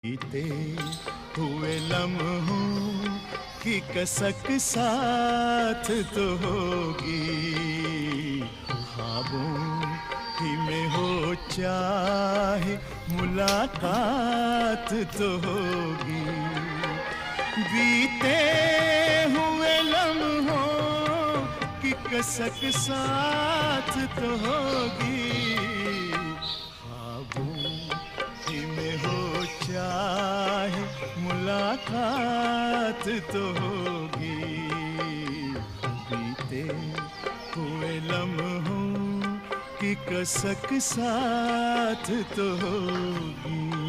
बीते हुए लम्हों की कसक साथ तो होगी। ख्वाबों ही में हो चाहे मुलाकात तो होगी। बीते हुए लम्हों की कसक साथ तो होगी। ख्वाबों ही में हो चाहे मुलाकात तो होगी। बीते हुए लम्हों की कसक साथ तो होगी।